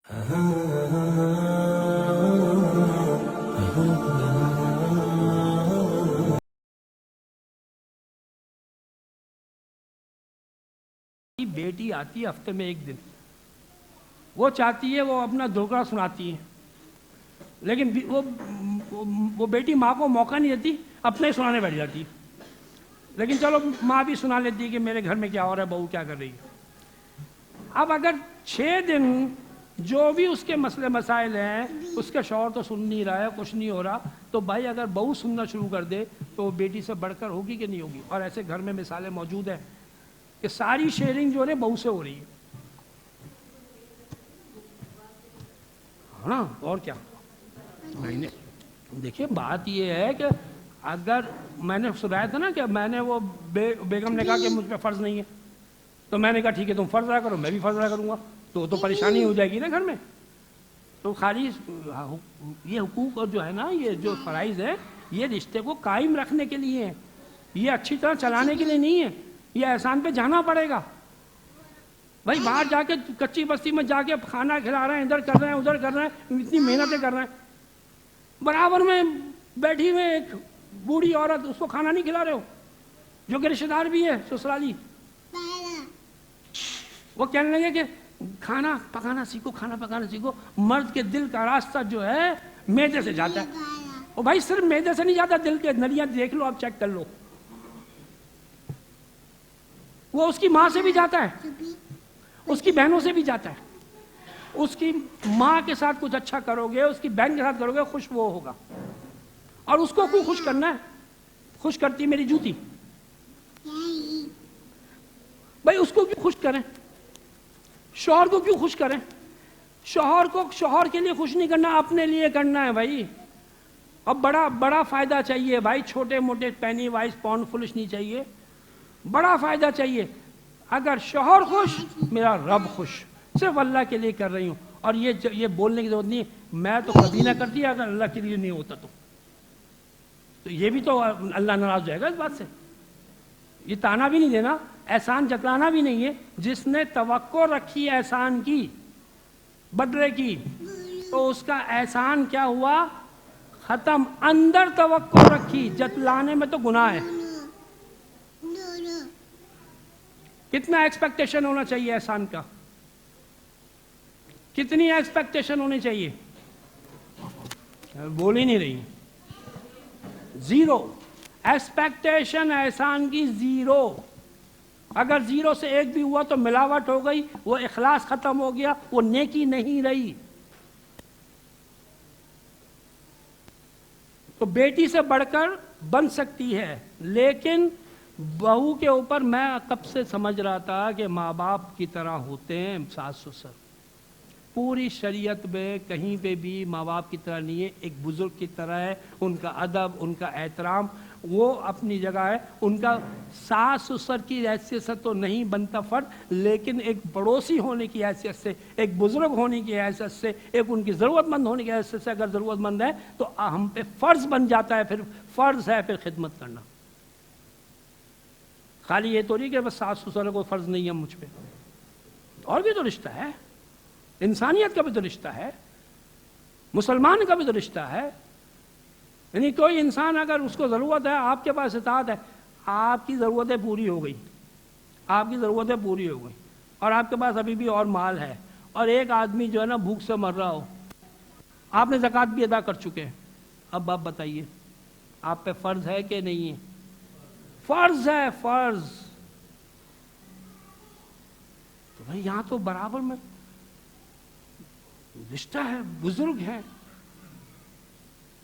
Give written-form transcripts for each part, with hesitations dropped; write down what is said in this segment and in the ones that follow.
بیٹی آتی ہے ہفتے میں ایک دن، وہ چاہتی ہے وہ اپنا دھوکڑا سناتی ہے، لیکن وہ بیٹی ماں کو موقع نہیں دیتی، اپنے ہی سنانے بیٹھ جاتی ہے۔ لیکن چلو ماں بھی سنا لیتی ہے کہ میرے گھر میں کیا ہو رہا ہے، بہو کیا کر رہی ہے۔ اب اگر 6 دن جو بھی اس کے مسئلے مسائل ہیں اس کے شوہر تو سن نہیں رہا ہے، کچھ نہیں ہو رہا، تو بھائی اگر بہو سننا شروع کر دے تو وہ بیٹی سے بڑھ کر ہوگی کہ نہیں ہوگی؟ اور ایسے گھر میں مثالیں موجود ہیں کہ ساری شیئرنگ جو ہے بہو سے ہو رہی ہے۔ ہاں اور کیا؟ دیکھیے بات یہ ہے کہ اگر میں نے سنایا تھا نا کہ میں نے وہ بیگم نے کہا کہ مجھ پہ فرض نہیں ہے، تو میں نے کہا ٹھیک ہے تم فرض ادا کرو، میں بھی فرض ادا کروں گا، تو پریشانی ہو جائے گی نا گھر میں۔ تو خالی یہ حقوق اور جو ہے نا، یہ جو فرائض ہے یہ رشتے کو قائم رکھنے کے لیے ہیں، یہ اچھی طرح چلانے کے لیے نہیں ہے۔ یہ احسان پہ جانا پڑے گا بھائی، باہر جا کے کچی بستی میں جا کے کھانا کھلا رہے ہیں، ادھر کر رہے ہیں ادھر کر رہے ہیں، اتنی محنتیں کر رہے ہیں، برابر میں بیٹھی ہوئے ایک بوڑھی عورت اس کو کھانا نہیں کھلا رہے ہو، جو کہ رشتے دار بھی ہے سسرالی۔ وہ کہنے لگے کہ کھانا پکانا سیکھو، کھانا پکانا سیکھو۔ مرد کے دل کا راستہ جو ہے معدے سے جاتا ہے۔ اور بھائی صرف معدے سے نہیں جاتا، دل کے نلیاں دیکھ لو، آپ چیک کر لو، وہ اس کی ماں سے بھی جاتا ہے، اس کی بہنوں سے بھی جاتا ہے۔ اس کی ماں کے ساتھ کچھ اچھا کرو گے، اس کی بہن کے ساتھ کرو گے، خوش وہ ہوگا۔ اور اس کو کیوں خوش کرنا ہے؟ خوش کرتی میری جوتی، بھائی اس کو کیوں خوش کریں؟ شوہر کو کیوں خوش کریں؟ شوہر کو شوہر کے لیے خوش نہیں کرنا، اپنے لیے کرنا ہے بھائی۔ اب بڑا فائدہ چاہیے بھائی، چھوٹے موٹے پینی وائز پاؤنڈ فلش نہیں چاہیے، بڑا فائدہ چاہیے۔ اگر شوہر خوش، میرا رب خوش، صرف اللہ کے لیے کر رہی ہوں۔ اور یہ بولنے کی ضرورت نہیں، میں تو کبھی نہ کرتی اگر اللہ کے لیے نہیں ہوتا تو یہ بھی تو اللہ ناراض ہو جائے گا اس بات سے۔ یہ تانا بھی نہیں دینا، احسان جتلانا بھی نہیں ہے۔ جس نے توقع رکھی احسان کی، بدلے کی، تو اس کا احسان کیا ہوا؟ ختم۔ اندر توقع رکھی، جتلانے میں تو گناہ ہے۔ کتنا ایکسپیکٹیشن ہونا چاہیے احسان کا؟ کتنی ایکسپیکٹیشن ہونی چاہیے؟ بول ہی نہیں رہی۔ زیرو ایکسپیکٹیشن احسان کی، زیرو۔ اگر 0 سے 1 بھی ہوا تو ملاوٹ ہو گئی، وہ اخلاص ختم ہو گیا، وہ نیکی نہیں رہی۔ تو بیٹی سے بڑھ کر بن سکتی ہے، لیکن بہو کے اوپر میں کب سے سمجھ رہا تھا کہ ماں باپ کی طرح ہوتے ہیں ساس سسر۔ پوری شریعت میں کہیں پہ بھی ماں باپ کی طرح نہیں ہے، ایک بزرگ کی طرح ہے۔ ان کا ادب، ان کا احترام وہ اپنی جگہ ہے۔ ان کا ساس سسر کی حیثیت سے تو نہیں بنتا فرد، لیکن ایک پڑوسی ہونے کی حیثیت سے، ایک بزرگ ہونے کی حیثیت سے، ایک ان کی ضرورت مند ہونے کی حیثیت سے اگر ضرورت مند ہے تو ہم پہ فرض بن جاتا ہے، پھر فرض ہے پھر خدمت کرنا۔ خالی یہ تو نہیں کہ بس ساس سسر کو فرض نہیں ہے مجھ پہ، اور بھی تو رشتہ ہے، انسانیت کا بھی تو رشتہ ہے، مسلمان کا بھی تو رشتہ ہے۔ یعنی کوئی انسان اگر اس کو ضرورت ہے، آپ کے پاس اطاعت ہے، آپ کی ضرورتیں پوری ہو گئی، آپ کی ضرورتیں پوری ہو گئی، اور آپ کے پاس ابھی بھی اور مال ہے، اور ایک آدمی جو ہے نا بھوک سے مر رہا ہو، آپ نے زکوٰۃ بھی ادا کر چکے ہیں، اب آپ بتائیے آپ پہ فرض ہے کہ نہیں ہے؟ فرض ہے، فرض۔ تو بھائی یہاں تو برابر میں رشتہ ہے، بزرگ ہے،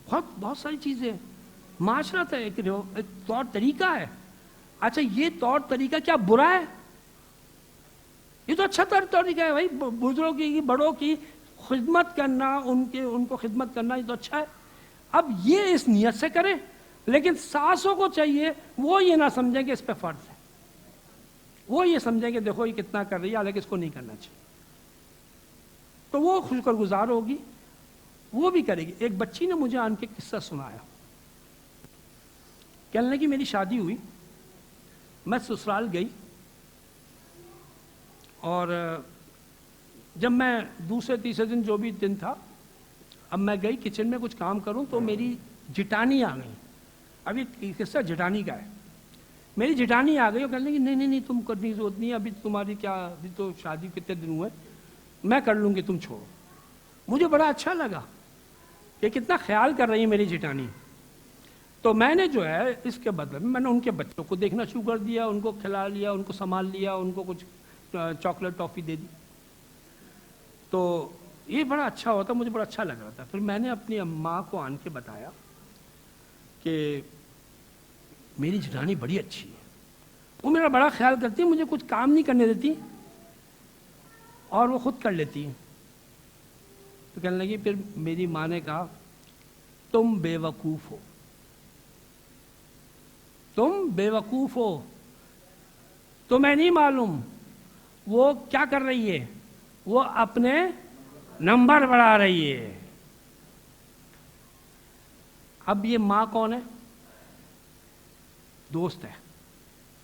بہت ساری چیزیں، معاشرت ہے، ایک طور طریقہ ہے۔ اچھا یہ طور طریقہ کیا برا ہے؟ یہ تو اچھا طریقہ ہے بھائی، بزرگوں کی، بڑوں کی خدمت کرنا، ان کو خدمت کرنا، یہ تو اچھا ہے۔ اب یہ اس نیت سے کریں، لیکن ساسوں کو چاہیے وہ یہ نہ سمجھیں کہ اس پہ فرض ہے، وہ یہ سمجھیں کہ دیکھو یہ کتنا کر رہی ہے، حالانکہ اس کو نہیں کرنا چاہیے، تو وہ شکر گزار ہوگی، وہ بھی کرے گی۔ ایک بچی نے مجھے آن کے قصہ سنایا، کہنے لگی میری شادی ہوئی، میں سسرال گئی، اور جب میں دوسرے تیسرے دن جو بھی دن تھا، اب میں گئی کچن میں کچھ کام کروں تو میری جٹانی آ گئی. ابھی قصہ جٹانی کا ہے. میری جٹانی آ گئی اور کہنے لگی نہیں تم کرنے کی ضرورت نہیں، ابھی تمہاری کیا، ابھی تو شادی کتنے دن ہوئے، میں کر لوں گی، تم چھوڑو. مجھے بڑا اچھا لگا کہ کتنا خیال کر رہی ہے میری جٹانی. تو میں نے جو ہے اس کے بدلے میں نے ان کے بچوں کو دیکھنا شروع کر دیا، ان کو کھلا لیا، ان کو سنبھال لیا، ان کو کچھ چاکلیٹ ٹافی دے دی. تو یہ بڑا اچھا ہوتا، مجھے بڑا اچھا لگ رہا تھا. پھر میں نے اپنی ماں کو آن کے بتایا کہ میری جٹانی بڑی اچھی ہے، وہ میرا بڑا خیال کرتی ہے، مجھے کچھ کام نہیں کرنے دیتی اور وہ خود کر لیتی ہے. تو کہنے لگی، پھر میری ماں نے کہا تم بے وقوف ہو، تم بے وقوف ہو، تمہیں نہیں معلوم وہ کیا کر رہی ہے، وہ اپنے نمبر بڑھا رہی ہے. اب یہ ماں کون ہے؟ دوست ہے.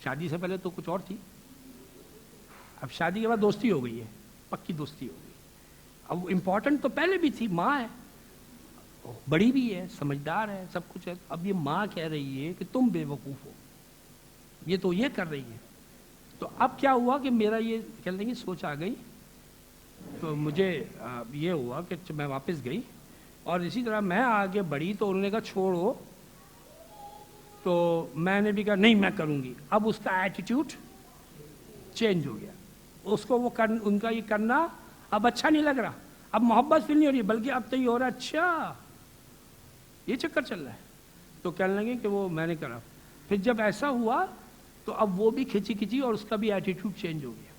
شادی سے پہلے تو کچھ اور تھی، اب شادی کے بعد دوستی ہو گئی ہے، پکی دوستی ہو گئی. اب امپورٹنٹ تو پہلے بھی تھی، ماں ہے، بڑی بھی ہے، سمجھدار ہے، سب کچھ ہے. اب یہ ماں کہہ رہی ہے کہ تم بے وقوف ہو، یہ تو یہ کر رہی ہے. تو اب کیا ہوا کہ میرا یہ کہنے لگی سوچ آ گئی. تو مجھے یہ ہوا کہ میں واپس گئی اور اسی طرح میں آگے بڑھی تو انہوں نے کہا چھوڑو، تو میں نے بھی کہا نہیں میں کروں گی. اب اس کا ایٹیٹیوڈ چینج ہو گیا، اس کو وہ ان کا یہ کرنا اب اچھا نہیں لگ رہا، اب محبت فیل نہیں ہو رہی، بلکہ اب تو یہ ہو رہا اچھا یہ چکر چل رہا ہے. تو کہنے لگے کہ وہ میں نے کرا. پھر جب ایسا ہوا تو اب وہ بھی کھچی اور اس کا بھی ایٹیٹیوڈ چینج ہو گیا.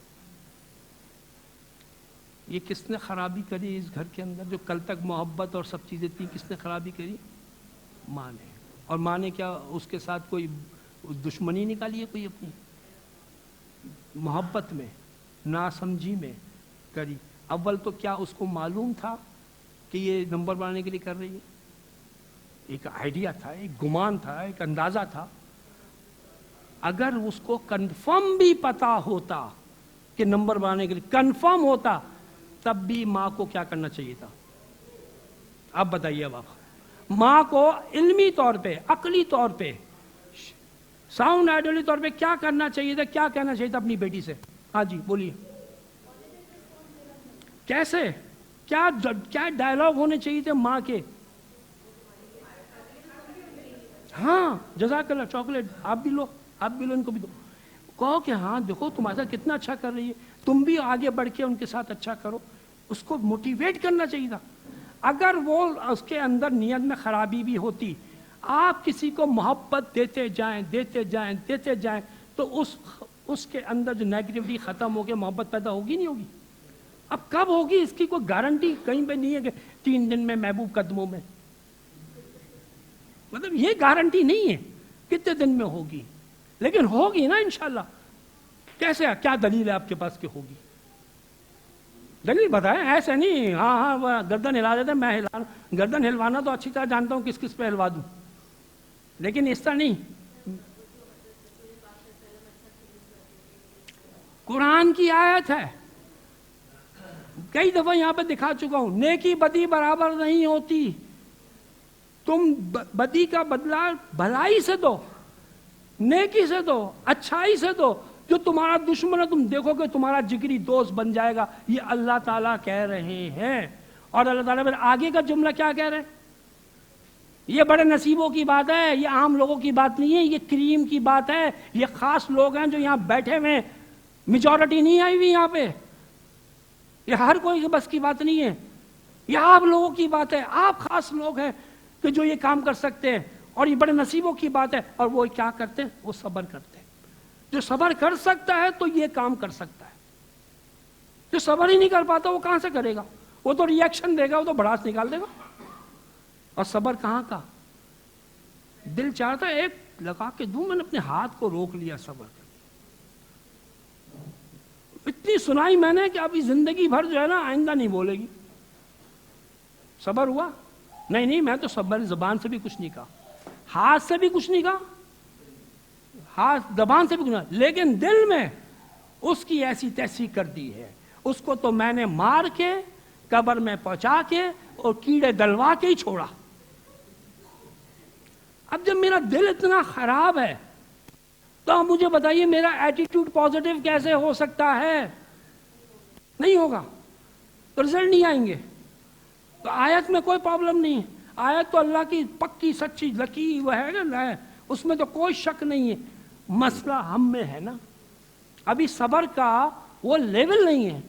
یہ کس نے خرابی کری اس گھر کے اندر؟ جو کل تک محبت اور سب چیزیں تھیں، کس نے خرابی کری؟ ماں نے. اور ماں نے کیا اس کے ساتھ کوئی دشمنی نکالی ہے؟ کوئی اپنی محبت میں، ناسمجھی میں کری. اول تو کیا اس کو معلوم تھا کہ یہ نمبر بنانے کے لیے کر رہی ہے؟ ایک آئیڈیا تھا، ایک گمان تھا، ایک اندازہ تھا. اگر اس کو کنفرم بھی پتا ہوتا کہ نمبر بنانے کے لیے کنفرم ہوتا، تب بھی ماں کو کیا کرنا چاہیے تھا؟ آپ بتائیے. اب آپ ماں کو علمی طور پہ، عقلی طور پہ، ساؤنڈ آئیڈیالوجی طور پہ کیا کرنا چاہیے تھا، کیا کہنا چاہیے تھا اپنی بیٹی سے؟ ہاں جی بولیے. کیسے، کیا ڈائلاگ ہونے چاہیے تھے ماں کے؟ ہاں جزاک اللہ، چاکلیٹ آپ بھی لو، آپ بھی لو، ان کو بھی دو. کہو کہ ہاں دیکھو تمہارا کتنا اچھا کر رہی ہے، تم بھی آگے بڑھ کے ان کے ساتھ اچھا کرو. اس کو موٹیویٹ کرنا چاہیے تھا. اگر وہ اس کے اندر نیت میں خرابی بھی ہوتی، آپ کسی کو محبت دیتے جائیں تو اس کے اندر جو نیگیٹیوٹی ختم ہو کے محبت پیدا ہوگی نہیں ہوگی؟ اب کب ہوگی اس کی کوئی گارنٹی کہیں پہ نہیں ہے کہ 3 دن میں محبوب قدموں میں، مطلب یہ گارنٹی نہیں ہے کتنے دن میں ہوگی، لیکن ہوگی نا انشاءاللہ. کیسے، کیا دلیل ہے آپ کے پاس کہ ہوگی؟ دلیل بتائیں. ایسے نہیں ہاں گردن ہلا دیتے، میں گردن ہلوانا تو اچھی طرح جانتا ہوں کس پہ ہلوا دوں، لیکن اس طرح نہیں. قرآن کی آیت ہے، کئی دفعہ یہاں پہ دکھا چکا ہوں، نیکی بدی برابر نہیں ہوتی. تم بدی کا بدلہ بھلائی سے دو، نیکی سے دو، اچھائی سے دو. جو تمہارا دشمن ہے تم دیکھو کہ تمہارا جگری دوست بن جائے گا. یہ اللہ تعالیٰ کہہ رہے ہیں. اور اللہ تعالیٰ پھر آگے کا جملہ کیا کہہ رہے ہیں؟ یہ بڑے نصیبوں کی بات ہے، یہ عام لوگوں کی بات نہیں ہے، یہ کریم کی بات ہے. یہ خاص لوگ ہیں جو یہاں بیٹھے ہوئے، میجورٹی نہیں آئی ہوئی یہاں پہ، یہ ہر کوئی کے بس کی بات نہیں ہے، یہ آپ لوگوں کی بات ہے. آپ خاص لوگ ہیں کہ جو یہ کام کر سکتے ہیں، اور یہ بڑے نصیبوں کی بات ہے. اور وہ کیا کرتے ہیں؟ وہ صبر کرتے ہیں. جو صبر کر سکتا ہے تو یہ کام کر سکتا ہے. جو صبر ہی نہیں کر پاتا وہ کہاں سے کرے گا؟ وہ تو ری ایکشن دے گا، وہ تو بڑاس نکال دے گا. اور صبر کہاں کا؟ دل چاہتا ہے ایک لگا کے دوں، میں نے اپنے ہاتھ کو روک لیا صبر کر. اتنی سنائی میں نے کہ ابھی زندگی بھر جو ہے نا آئندہ نہیں بولے گی. صبر ہوا؟ نہیں میں تو صبر زبان سے بھی کچھ نہیں کہا، ہاتھ سے بھی کچھ نہیں کہا، ہاتھ زبان سے بھی کچھ نہیں، لیکن دل میں اس کی ایسی تیسی کر دی ہے. اس کو تو میں نے مار کے قبر میں پہنچا کے اور کیڑے دلوا کے ہی چھوڑا. اب جب میرا دل اتنا خراب ہے تو آپ مجھے بتائیے میرا ایٹیٹیوڈ پازیٹیو کیسے ہو سکتا ہے؟ نہیں ہوگا تو رزلٹ نہیں آئیں گے. تو آیت میں کوئی پرابلم نہیں ہے. آیت تو اللہ کی پکی سچی لکی وہ ہے نا، اس میں تو کوئی شک نہیں ہے. مسئلہ ہم میں ہے نا. ابھی صبر کا وہ لیول نہیں ہے.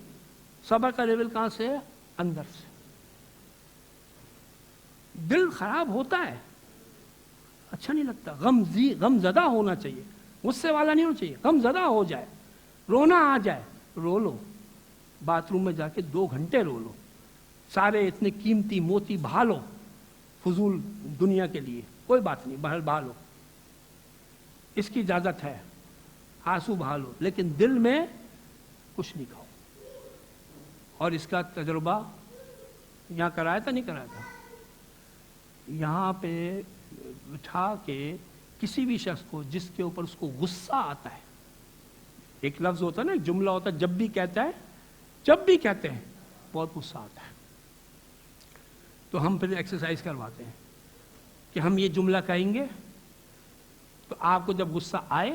صبر کا لیول کہاں سے ہے؟ اندر سے. دل خراب ہوتا ہے، اچھا نہیں لگتا. غم زدہ ہونا چاہیے، غصے والا نہیں ہونا چاہیے. غم زدہ ہو جائے، رونا آ جائے، رو لو. باتھ روم میں جا کے 2 گھنٹے رو لو. سارے اتنے قیمتی موتی بہا لو فضول دنیا کے لیے، کوئی بات نہیں، بہا لو. اس کی اجازت ہے. آنسو بہا لو، لیکن دل میں کچھ نہیں کہو. اور اس کا تجربہ یہاں کرایا تھا نہیں کرایا تھا؟ یہاں پہ بٹھا کے کسی بھی شخص کو جس کے اوپر اس کو غصہ آتا ہے، ایک لفظ ہوتا ہے نا، ایک جملہ ہوتا ہے، جب بھی کہتے ہیں بہت غصہ آتا ہے، تو ہم پھر ایکسرسائز کرواتے ہیں کہ ہم یہ جملہ کہیں گے تو آپ کو جب غصہ آئے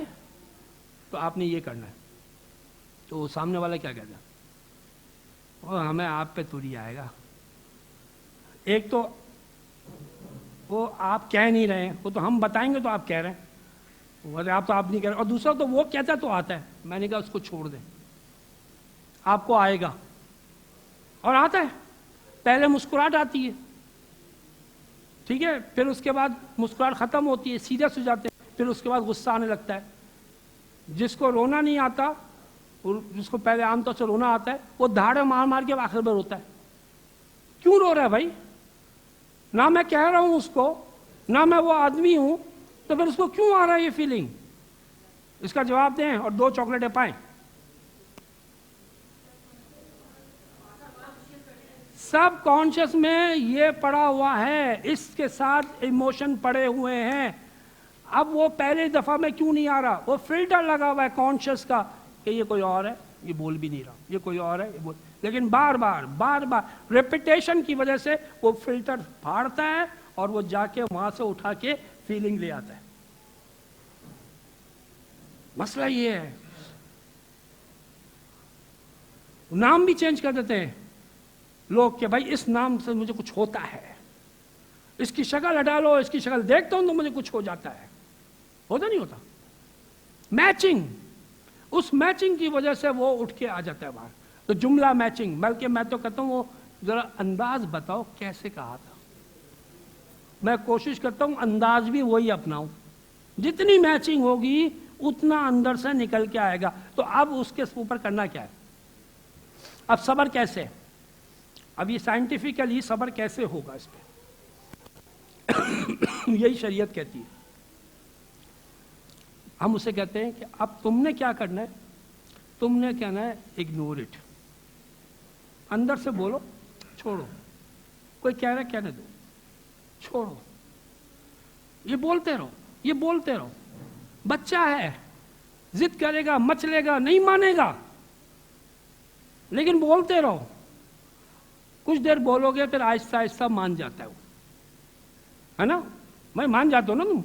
تو آپ نے یہ کرنا ہے. تو سامنے والا کیا کہتا ہے؟ اور ہمیں آپ پہ توری آئے گا. ایک تو وہ آپ کہہ نہیں رہے ہیں، وہ تو ہم بتائیں گے تو آپ کہہ رہے ہیں، آپ نہیں کہہ رہے. اور دوسرا تو وہ کہتا ہے تو آتا ہے. میں نے کہا اس کو چھوڑ دیں، آپ کو آئے گا. اور آتا ہے. پہلے مسکراہٹ آتی ہے، ٹھیک ہے، پھر اس کے بعد مسکراہٹ ختم ہوتی ہے، سیریس ہو جاتے ہیں، پھر اس کے بعد غصہ آنے لگتا ہے. جس کو رونا نہیں آتا، جس کو پہلے عام طور سے رونا آتا ہے، وہ دھاڑے مار مار کے آخر میں روتا ہے. کیوں رو رہا ہے بھائی؟ نہ میں کہہ رہا ہوں اس کو، نہ میں وہ آدمی ہوں، تو پھر اس کو کیوں آ رہا ہے یہ فیلنگ؟ اس کا جواب دیں اور 2 چاکلیٹیں پائیں. سب کانشس میں یہ پڑا ہوا ہے، اس کے ساتھ ایموشن پڑے ہوئے ہیں. اب وہ پہلے دفعہ میں کیوں نہیں آ رہا؟ وہ فلٹر لگا ہوا ہے کانشس کا کہ یہ کوئی اور ہے، یہ بول بھی نہیں رہا، یہ کوئی اور ہے، یہ بول. لیکن بار بار ریپیٹیشن کی وجہ سے وہ فلٹر پھاڑتا ہے اور وہ جا کے وہاں سے اٹھا کے فیلنگ لے آتا ہے. مسئلہ یہ ہے. نام بھی چینج کر دیتے ہیں لوگ کہ بھائی اس نام سے مجھے کچھ ہوتا ہے، اس کی شکل ہٹا لو، اس کی شکل دیکھتا ہوں تو مجھے کچھ ہو جاتا ہے. ہوتا نہیں ہوتا؟ میچنگ، اس میچنگ کی وجہ سے وہ اٹھ کے آ جاتا ہے باہر. تو جملہ میچنگ، بلکہ میں تو کہتا ہوں وہ ذرا انداز بتاؤ کیسے کہا تھا. میں کوشش کرتا ہوں انداز بھی وہی اپناؤں. جتنی میچنگ ہوگی اتنا اندر سے نکل کے آئے گا. تو اب اس کے اوپر کرنا کیا ہے؟ اب صبر کیسے؟ اب یہ سائنٹیفکلی صبر کیسے ہوگا اس پہ؟ یہی شریعت کہتی ہے. ہم اسے کہتے ہیں کہ اب تم نے کیا کرنا ہے؟ تم نے کہنا ہے اگنور اٹ. اندر سے بولو چھوڑو. کوئی کہہ رہا ہے کہنے دو، چھوڑو. یہ بولتے رہو. بچہ ہے، ضد کرے گا، مچلے گا، نہیں مانے گا، لیکن بولتے رہو. کچھ دیر بولو گے پھر آہستہ آہستہ مان جاتا ہے وہ، ہے نا؟ میں مان جاتا ہوں نا، تم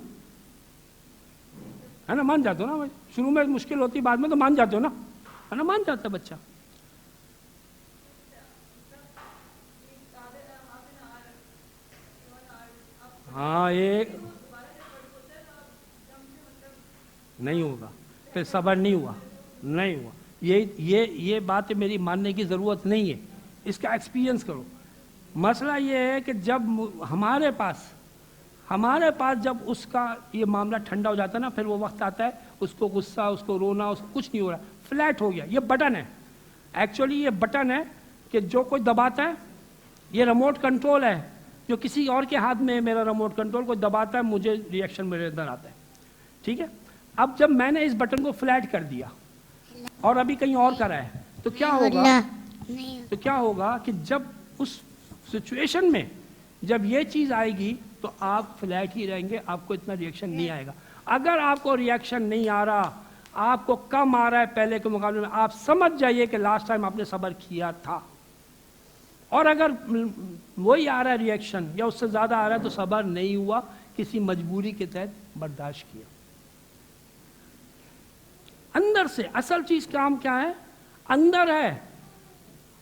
ہے نا؟ مان جاتے ہو نا. شروع میں مشکل ہوتی، بعد میں تو مان جاتے ہو نا، ہے نا؟ مان جاتا ہے بچہ. ہاں، یہ نہیں ہوگا، پھر صبر نہیں ہوا. یہ بات میری ماننے کی ضرورت نہیں ہے، اس کا ایکسپیرینس کرو. مسئلہ یہ ہے کہ جب ہمارے پاس جب اس کا یہ معاملہ ٹھنڈا ہو جاتا ہے نا، پھر وہ وقت آتا ہے اس کو غصہ، اس کو رونا، اس کو کچھ نہیں ہو رہا، فلیٹ ہو گیا. یہ بٹن ہے، ایکچولی یہ بٹن ہے کہ جو کوئی دباتا ہے، یہ ریموٹ کنٹرول ہے جو کسی اور کے ہاتھ میں ہے. میرا ریموٹ کنٹرول کوئی دباتا ہے، مجھے ریئیکشن میرے اندر آتا ہے، ٹھیک ہے؟ اب جب میں نے اس بٹن کو فلیٹ کر دیا اور ابھی کہیں اور کرا ہے تو کیا ہوگا کہ جب اس سچویشن میں جب یہ چیز آئے گی تو آپ فلیٹ ہی رہیں گے، آپ کو اتنا ریئیکشن نہیں آئے گا. اگر آپ کو ریئیکشن نہیں آ رہا، آپ کو کم آ رہا ہے پہلے کے مقابلے میں، آپ سمجھ جائیے کہ لاسٹ ٹائم آپ نے صبر کیا تھا، اور اگر وہی آ رہا ہے ریئیکشن یا اس سے زیادہ آ رہا ہے تو صبر نہیں ہوا، کسی مجبوری کے تحت برداشت کیا۔ اندر سے اصل چیز کام کیا ہے؟ اندر ہے،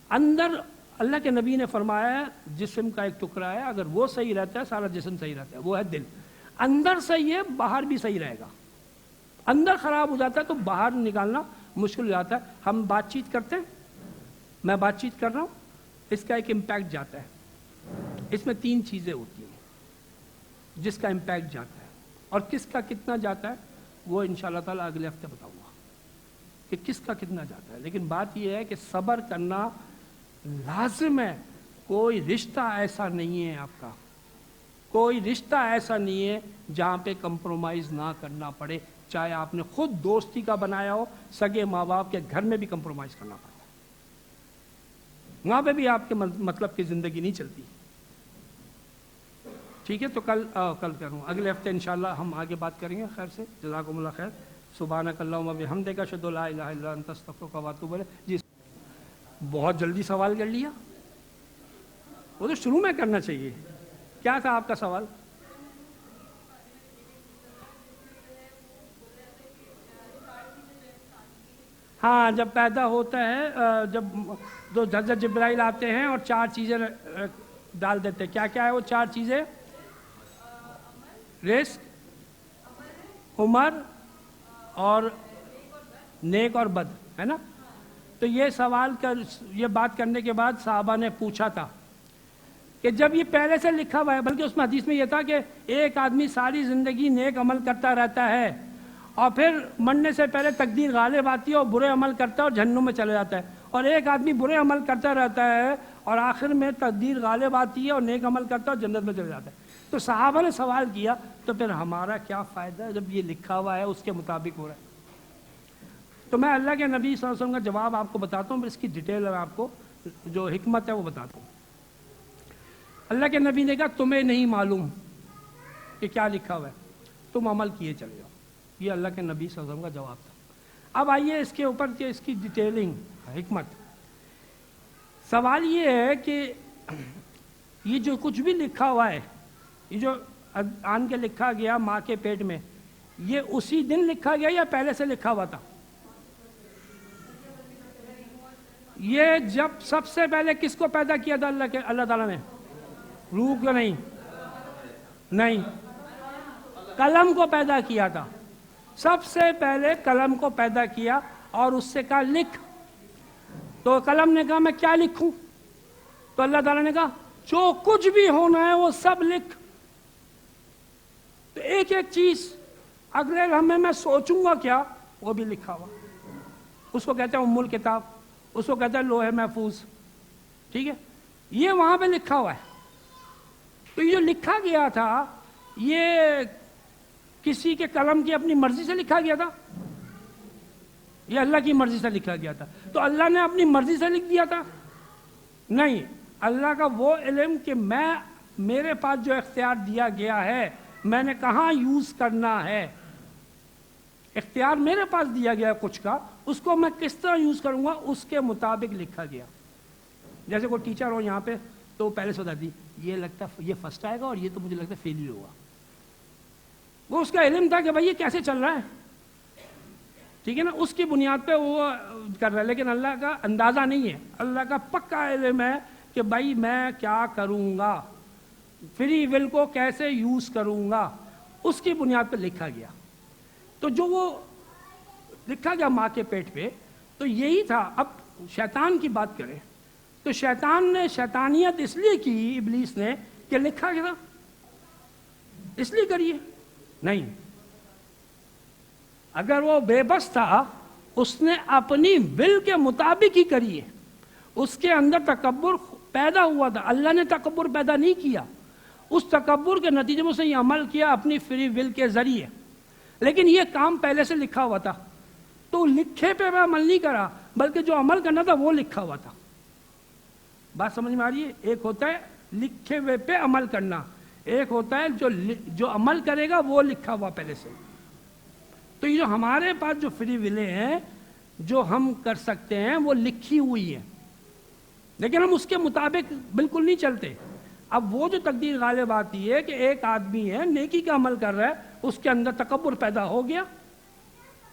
اندر اللہ کے نبی نے فرمایا ہے جسم کا ایک ٹکڑا ہے، اگر وہ صحیح رہتا ہے سارا جسم صحیح رہتا ہے، وہ ہے دل۔ اندر صحیح ہے باہر بھی صحیح رہے گا، اندر خراب ہو جاتا ہے تو باہر نکالنا مشکل ہو جاتا ہے۔ ہم بات چیت کرتے ہیں، میں بات چیت کر رہا ہوں، اس کا ایک امپیکٹ جاتا ہے، اس میں 3 چیزیں ہوتی ہیں جس کا امپیکٹ جاتا ہے، اور کس کا کتنا جاتا ہے وہ انشاءاللہ تعالیٰ اگلے ہفتے بتاؤں گا کہ کس کا کتنا جاتا ہے۔ لیکن بات یہ ہے کہ صبر کرنا لازم ہے، کوئی رشتہ ایسا نہیں ہے آپ کا، کوئی رشتہ ایسا نہیں ہے جہاں پہ کمپرومائز نہ کرنا پڑے، چاہے آپ نے خود دوستی کا بنایا ہو، سگے ماں باپ کے گھر میں بھی کمپرومائز کرنا پڑتا ہے، وہاں پہ بھی آپ کے مطلب کی زندگی نہیں چلتی۔ ٹھیک ہے، تو کل کروں، اگلے ہفتے انشاءاللہ ہم آگے بات کریں گے خیر سے۔ جزاکم اللہ خیر، سبحانک اللہم و بحمدک، اشہد ان لا الہ الا انت، استغفرک و اتوب الیک۔ جی بہت جلدی سوال کر لیا، وہ تو شروع میں کرنا چاہیے۔ کیا تھا آپ کا سوال؟ ہاں، جب پیدا ہوتا ہے، جب دو حضرت جبرائیل آتے ہیں اور 4 چیزیں ڈال دیتے ہیں، کیا کیا ہے وہ 4 چیزیں؟ رزق، عمر اور نیک اور بد، ہے نا؟ تو یہ بات کرنے کے بعد صحابہ نے پوچھا تھا کہ جب یہ پہلے سے لکھا ہوا ہے، بلکہ اس میں حدیث میں یہ تھا کہ ایک آدمی ساری زندگی نیک عمل کرتا رہتا ہے اور پھر مرنے سے پہلے تقدیر غالب آتی ہے اور برے عمل کرتا ہے اور جہنم میں چلا جاتا ہے، اور ایک آدمی برے عمل کرتا رہتا ہے اور آخر میں تقدیر غالب آتی ہے اور نیک عمل کرتا ہے اور جنت میں چلا جاتا ہے۔ تو صحابہ نے سوال کیا تو پھر ہمارا کیا فائدہ ہے جب یہ لکھا ہوا ہے اس کے مطابق ہو رہا ہے؟ تو میں اللہ کے نبی صلی اللہ علیہ وسلم کا جواب آپ کو بتاتا ہوں، پھر اس کی ڈیٹیل آپ کو جو حکمت ہے وہ بتاتا ہوں۔ اللہ کے نبی نے کہا تمہیں نہیں معلوم کہ کیا لکھا ہوا ہے، تم عمل کیے چلے جاؤ۔ یہ اللہ کے نبی صلی اللہ علیہ وسلم کا جواب تھا۔ اب آئیے اس کے اوپر کہ اس کی ڈیٹیلنگ، حکمت۔ سوال یہ ہے کہ یہ جو کچھ بھی لکھا ہوا ہے، یہ جو آن کے لکھا گیا ماں کے پیٹ میں، یہ اسی دن لکھا گیا یا پہلے سے لکھا ہوا تھا؟ یہ جب سب سے پہلے کس کو پیدا کیا تھا اللہ تعالیٰ نے؟ روح کو نہیں، قلم کو پیدا کیا تھا۔ سب سے پہلے قلم کو پیدا کیا اور اس سے کہا لکھ، تو قلم نے کہا میں کیا لکھوں؟ تو اللہ تعالیٰ نے کہا جو کچھ بھی ہونا ہے وہ سب لکھ۔ تو ایک ایک چیز اگلے لمحے میں سوچوں گا کیا، وہ بھی لکھا ہوا۔ اس کو کہتے ہیں ام الکتاب، اس کو کہتے ہیں لوح محفوظ، ٹھیک ہے؟ یہ وہاں پہ لکھا ہوا ہے۔ تو یہ جو لکھا گیا تھا یہ کسی کے قلم کی اپنی مرضی سے لکھا گیا تھا؟ یہ اللہ کی مرضی سے لکھا گیا تھا۔ تو اللہ نے اپنی مرضی سے لکھ دیا تھا؟ نہیں، اللہ کا وہ علم کہ میرے پاس جو اختیار دیا گیا ہے میں نے کہاں یوز کرنا ہے، اختیار میرے پاس دیا گیا ہے کچھ کا، اس کو میں کس طرح یوز کروں گا اس کے مطابق لکھا گیا۔ جیسے کوئی ٹیچر ہو یہاں پہ تو پہلے سے بتا دی یہ لگتا ہے یہ فرسٹ آئے گا اور یہ تو مجھے لگتا ہے فیل ہی ہوگا، وہ اس کا علم تھا کہ بھائی یہ کیسے چل رہا ہے، ٹھیک ہے نا، اس کی بنیاد پہ وہ کر رہا ہے۔ لیکن اللہ کا اندازہ نہیں ہے، اللہ کا پکا علم ہے کہ بھائی میں کیا کروں گا، فری ول کو کیسے یوز کروں گا، اس کی بنیاد پہ لکھا گیا۔ تو جو وہ لکھا گیا ماں کے پیٹ پہ تو یہی تھا۔ اب شیطان کی بات کریں تو شیطان نے شیطانیت اس لیے کی، ابلیس نے، کہ لکھا گیا اس لیے کریے، نہیں، اگر وہ بے بس تھا اس نے اپنی ول کے مطابق ہی کری ہے، اس کے اندر تکبر پیدا ہوا تھا، اللہ نے تکبر پیدا نہیں کیا، اس تکبر کے نتیجے میں اس نے یہ عمل کیا اپنی فری ول کے ذریعے، لیکن یہ کام پہلے سے لکھا ہوا تھا۔ تو لکھے پہ میں عمل نہیں کرا بلکہ جو عمل کرنا تھا وہ لکھا ہوا تھا۔ بات سمجھ میں آ رہی ہے؟ ایک ہوتا ہے لکھے ہوئے پہ عمل کرنا، ایک ہوتا ہے جو عمل کرے گا وہ لکھا ہوا پہلے سے۔ تو تو یہ جو ہمارے پاس جو فری ولیں ہیں جو ہم کر سکتے ہیں وہ لکھی ہوئی ہے، لیکن ہم اس کے مطابق بالکل نہیں چلتے۔ اب وہ جو تقدیر غالب آتی ہے کہ ایک آدمی ہے نیکی کا عمل کر رہا ہے، اس کے اندر تکبر پیدا ہو گیا،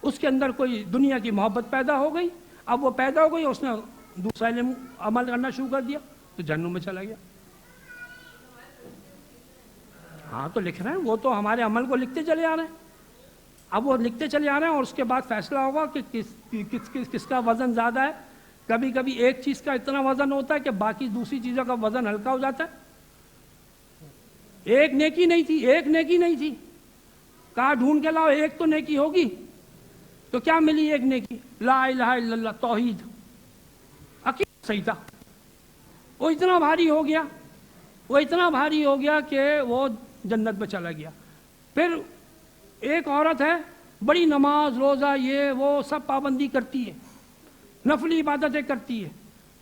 اس کے اندر کوئی دنیا کی محبت پیدا ہو گئی، اب وہ پیدا ہو گئی، اس نے دوسرا علم عمل کرنا شروع کر دیا تو جہنم میں چلا گیا۔ ہاں تو لکھ رہے ہیں، وہ تو ہمارے عمل کو لکھتے چلے آ رہے ہیں، اب وہ لکھتے چلے آ رہے ہیں اور اس کے بعد فیصلہ ہوگا کہ کس کا وزن زیادہ ہے۔ کبھی کبھی ایک چیز کا اتنا وزن ہوتا ہے کہ باقی دوسری چیزوں کا وزن ہلکا ہو جاتا ہے۔ ایک نیکی نہیں تھی، کہاں ڈھونڈ کے لاؤ ایک تو نیکی ہوگی، تو کیا ملی ایک نیکی؟ لا الہ الا اللہ، توحید، عقیدہ صحیح تھا، وہ اتنا بھاری ہو گیا کہ وہ جنت میں چلا گیا۔ پھر ایک عورت ہے، بڑی نماز روزہ یہ وہ سب پابندی کرتی ہے، نفلی عبادتیں کرتی ہے،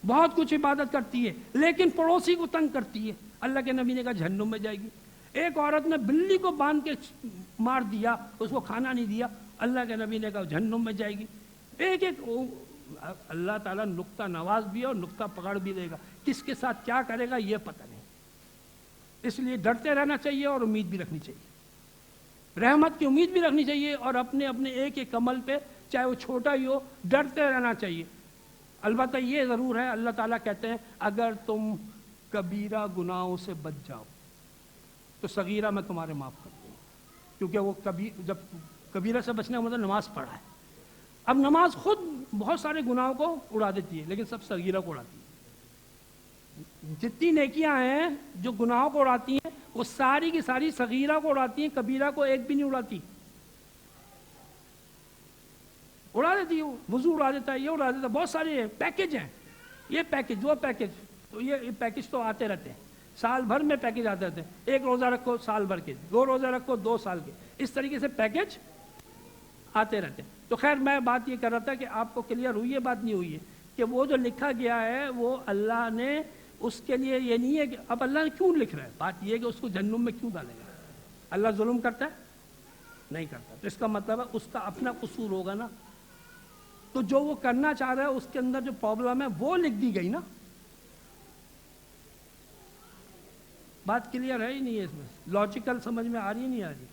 بہت کچھ عبادت کرتی ہے، لیکن پڑوسی کو تنگ کرتی ہے، اللہ کے نبی نے کہا جہنم میں جائے گی۔ ایک عورت نے بلی کو باندھ کے مار دیا، اس کو کھانا نہیں دیا، اللہ کے نبی نے کہا جہنم میں جائے گی۔ ایک اللہ تعالیٰ نقطہ نواز بھی ہے اور نقطہ پکڑ بھی دے گا، کس کے ساتھ کیا کرے گا یہ پتہ نہیں۔ اس لیے ڈرتے رہنا چاہیے اور امید بھی رکھنی چاہیے، رحمت کی امید بھی رکھنی چاہیے، اور اپنے ایک عمل پہ چاہے وہ چھوٹا ہی ہو ڈرتے رہنا چاہیے۔ البتہ یہ ضرور ہے، اللہ تعالیٰ کہتے ہیں اگر تم کبیرہ گناہوں سے بچ جاؤ تو صغیرہ میں تمہارے معاف کر دوں، کیونکہ وہ جب کبیرہ سے بچنے کا مطلب نماز پڑھا ہے۔ اب نماز خود بہت سارے گناہوں کو اڑا دیتی ہے، لیکن سب صغیرہ کو اڑاتی ہے۔ جتنی نیکیاں ہیں جو گناہوں کو اڑاتی ہیں وہ ساری کی ساری صغیرہ کو اڑاتی ہیں، کبیرہ کو ایک بھی نہیں اڑاتی۔ اڑا دیتی ہے، وضو اڑا دیتا ہے، یہ اڑا دیتا ہے، بہت سارے پیکج ہیں، یہ پیکج وہ پیکج، تو یہ پیکج تو آتے رہتے ہیں، سال بھر میں پیکج آتے رہتے ہیں۔ ایک روزہ رکھو سال بھر کے، 2 روزہ رکھو 2 سال کے، اس طریقے سے پیکج آتے رہتے ہیں۔ تو خیر میں بات یہ کر رہا تھا کہ آپ کو کلیئر ہوئی ہے، بات نہیں ہوئی ہے کہ وہ جو لکھا گیا ہے وہ اللہ نے اس کے لیے یہ نہیں ہے کہ اب اللہ نے کیوں لکھ رہا ہے، بات یہ ہے کہ اس کو جہنم میں کیوں ڈالے گا۔ اللہ ظلم کرتا ہے؟ نہیں کرتا، تو اس کا مطلب ہے اس کا اپنا قصور ہوگا نا، تو جو وہ کرنا چاہ رہا ہے اس کے اندر جو پرابلم ہے وہ لکھ دی گئی نا۔ بات کلیئر ہے ہی نہیں ہے، اس میں لاجیکل سمجھ میں آ رہی ہے نہیں آ رہی؟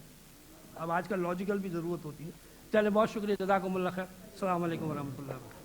اب آج کل لاجیکل بھی ضرورت ہوتی ہے۔ چلے بہت شکریہ، جزاکم اللہ خیر، السلام علیکم ورحمۃ اللہ وبرکاتہ۔